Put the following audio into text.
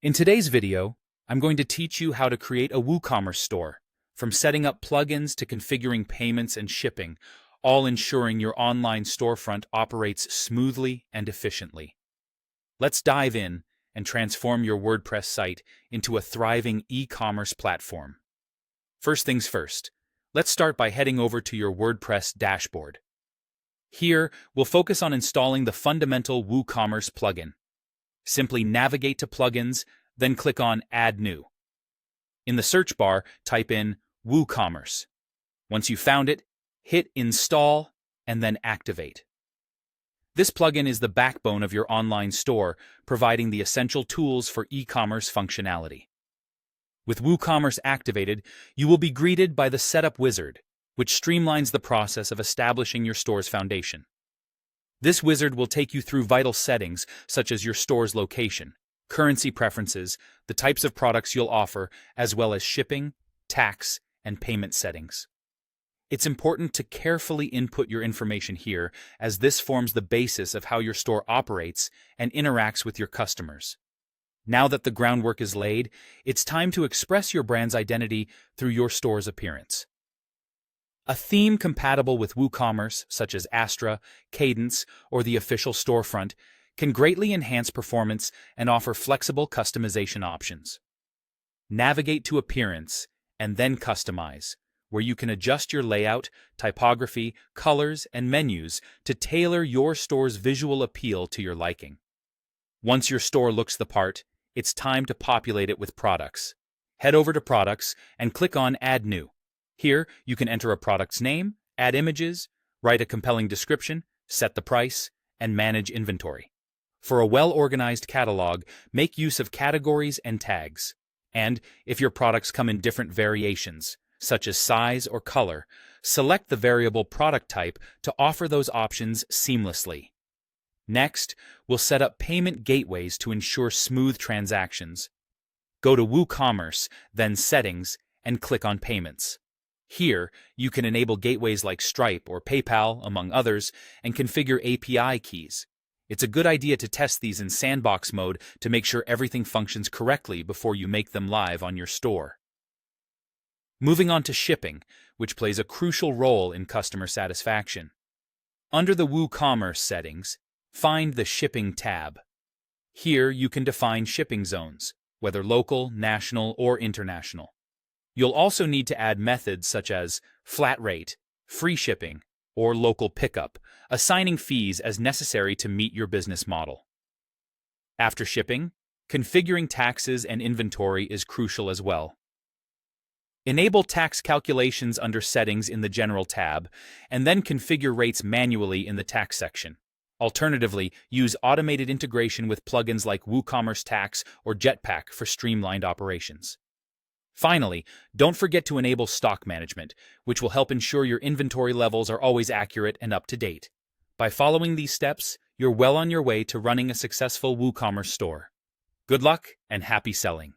In today's video, I'm going to teach you how to create a WooCommerce store, from setting up plugins to configuring payments and shipping, all ensuring your online storefront operates smoothly and efficiently. Let's dive in and transform your WordPress site into a thriving e-commerce platform. First things first, let's start by heading over to your WordPress dashboard. Here, we'll focus on installing the fundamental WooCommerce plugin. Simply navigate to Plugins, then click on Add New. In the search bar, type in WooCommerce. Once you've found it, hit Install and then Activate. This plugin is the backbone of your online store, providing the essential tools for e-commerce functionality. With WooCommerce activated, you will be greeted by the Setup Wizard, which streamlines the process of establishing your store's foundation. This wizard will take you through vital settings such as your store's location, currency preferences, the types of products you'll offer, as well as shipping, tax, and payment settings. It's important to carefully input your information here, as this forms the basis of how your store operates and interacts with your customers. Now that the groundwork is laid, it's time to express your brand's identity through your store's appearance. A theme compatible with WooCommerce, such as Astra, Cadence, or the official storefront, can greatly enhance performance and offer flexible customization options. Navigate to Appearance and then Customize, where you can adjust your layout, typography, colors, and menus to tailor your store's visual appeal to your liking. Once your store looks the part, it's time to populate it with products. Head over to Products and click on Add New. Here, you can enter a product's name, add images, write a compelling description, set the price, and manage inventory. For a well-organized catalog, make use of categories and tags. And if your products come in different variations, such as size or color, select the variable product type to offer those options seamlessly. Next, we'll set up payment gateways to ensure smooth transactions. Go to WooCommerce, then Settings, and click on Payments. Here, you can enable gateways like Stripe or PayPal, among others, and configure API keys. It's a good idea to test these in sandbox mode to make sure everything functions correctly before you make them live on your store. Moving on to shipping, which plays a crucial role in customer satisfaction. Under the WooCommerce settings, find the Shipping tab. Here, you can define shipping zones, whether local, national, or international. You'll also need to add methods such as flat rate, free shipping, or local pickup, assigning fees as necessary to meet your business model. After shipping, configuring taxes and inventory is crucial as well. Enable tax calculations under Settings in the General tab, and then configure rates manually in the Tax section. Alternatively, use automated integration with plugins like WooCommerce Tax or Jetpack for streamlined operations. Finally, don't forget to enable stock management, which will help ensure your inventory levels are always accurate and up to date. By following these steps, you're well on your way to running a successful WooCommerce store. Good luck and happy selling!